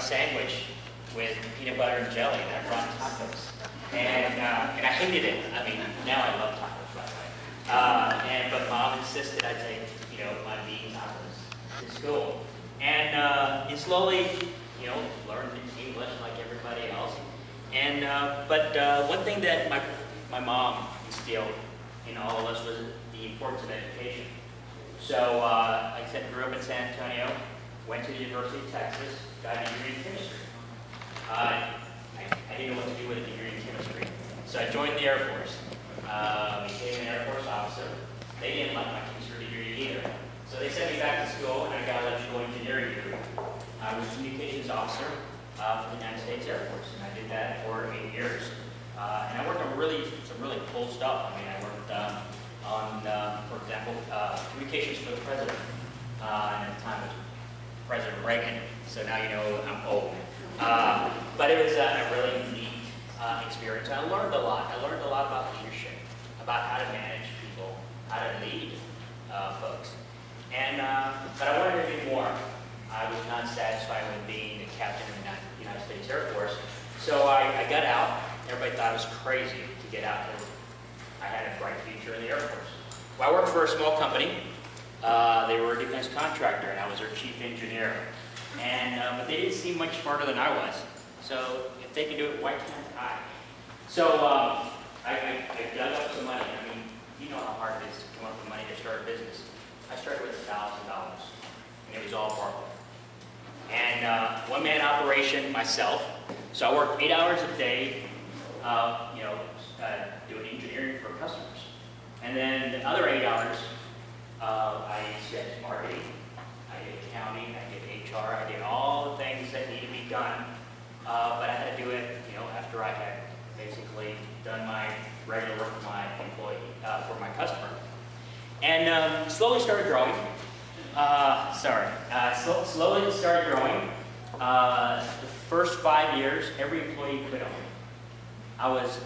a sandwich with peanut butter and jelly, and I brought tacos. And I hated it. I mean, now I love tacos, by the way. But Mom insisted I take, my bean tacos to school. And slowly, learned English like everybody else. And but one thing that my mom instilled in all of us was the importance of education. So I grew up in San Antonio, went to the University of Texas, got a degree in chemistry. I didn't know what to do with a degree in chemistry, so I joined the Air Force. Became an Air Force officer. They didn't like my chemistry degree either, so they sent me back to school, and I got an electrical engineering degree. I was a communications officer for the United States Air Force, and I did that for 8 years. And I worked on some really cool stuff. I mean, I worked on, for example, communications for the president. And at the time it was President Reagan, so now you know I'm old. But it was a really neat experience. I learned a lot. I learned a lot about leadership, about how to manage people, how to lead folks. And but I wanted to do more. I was not satisfied with being the captain of the United States Air Force, so I got out. Everybody thought I was crazy to get out there. I had a bright future in the Air Force. Well, I worked for a small company. They were a defense contractor, and I was their chief engineer. And but they didn't seem much smarter than I was. So if they can do it, why can't I? So I dug up some money. I mean, you know how hard it is to come up with money to start a business. I started with $1,000, and it was all borrowed. And one-man operation myself. So I worked 8 hours a day, doing engineering for customers. And then the other 8 hours, I did marketing, I did accounting, I did HR, I did all the things that need to be done. But I had to do it, after I had basically done my regular work for my employee, for my customer. And slowly started growing. Slowly started growing. The first 5 years, every employee quit on me. I was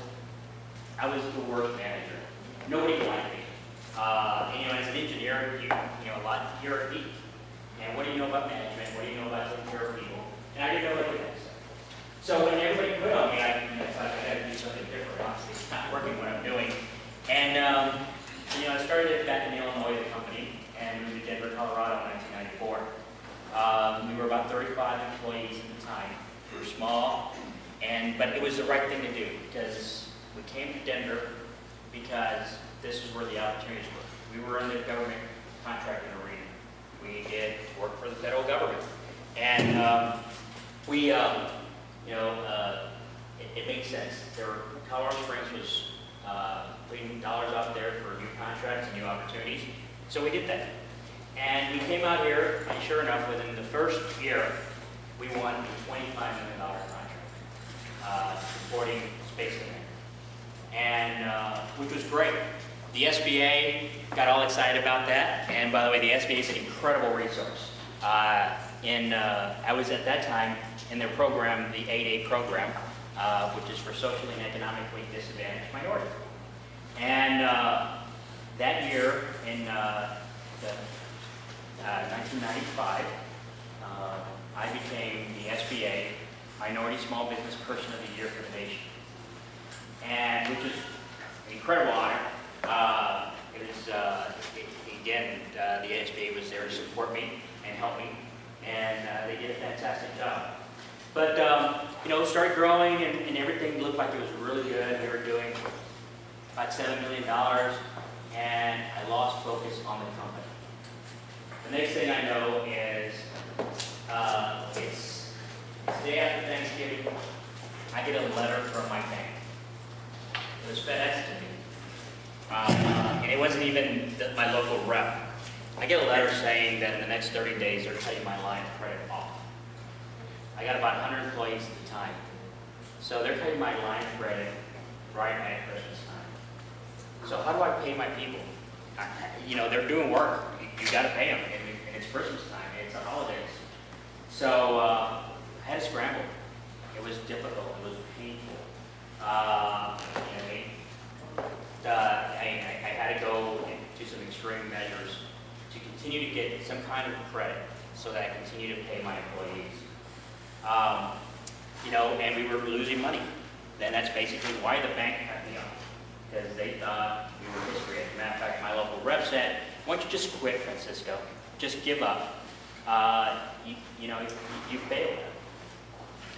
the worst manager. Nobody liked me. And as an engineer, a lot hierarchy. And what do you know about management? What do you know about taking care of people? And I didn't know what to do. So when everybody quit on me, I thought I had to do something different. Honestly, it's not working what I'm doing. And I started back in Illinois, the company, and moved to Denver, Colorado in 1994. We were about 35 employees at the time. We were small, but it was the right thing to do because we came to Denver because this is where the opportunities were. We were in the government contracting arena. We did work for the federal government, and it made sense. Colorado Springs was putting dollars out there for new contracts and new opportunities, so we did that. And we came out here, and sure enough, within the first year, we won a $25 million contract supporting Space Command, and which was great. The SBA got all excited about that, and by the way, the SBA is an incredible resource. I was at that time in their program, the 8A program, which is for socially and economically disadvantaged minorities. And that year, in 1995, I became the SBA Minority Small Business Person of the Year for the nation, and which is an incredible honor. The SBA was there to support me and help me, and they did a fantastic job. But it started growing, and everything looked like it was really good. We were doing about $7 million, and I lost focus on the company. The next thing I know is it's the day after Thanksgiving. I get a letter from my bank. It was FedEx to me. And it wasn't even my local rep. I get a letter saying that in the next 30 days they're cutting my line of credit off. I got about 100 employees at the time. So they're cutting my line of credit right at Christmas time. So how do I pay my people? They're doing work. You got to pay them. And it's Christmas time. It's the holidays. So I had to scramble. It was difficult. It was painful. I had to go into some extreme measures to continue to get some kind of credit so that I continue to pay my employees. You know, and we were losing money. Then that's basically why the bank cut me off, because they thought we were history. As a matter of fact, my local rep said, "Why don't you just quit, Francisco? Just give up. You know, you failed."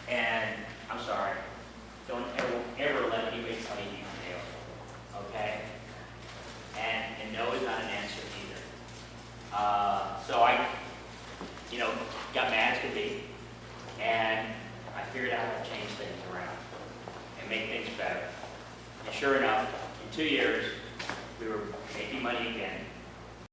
And I'm sorry. Don't ever let anybody tell you you failed. Okay? And no is not an answer either. So I, you know, got mad as could be, and I figured out how to change things around and make things better. And sure enough, in 2 years, we were making money again.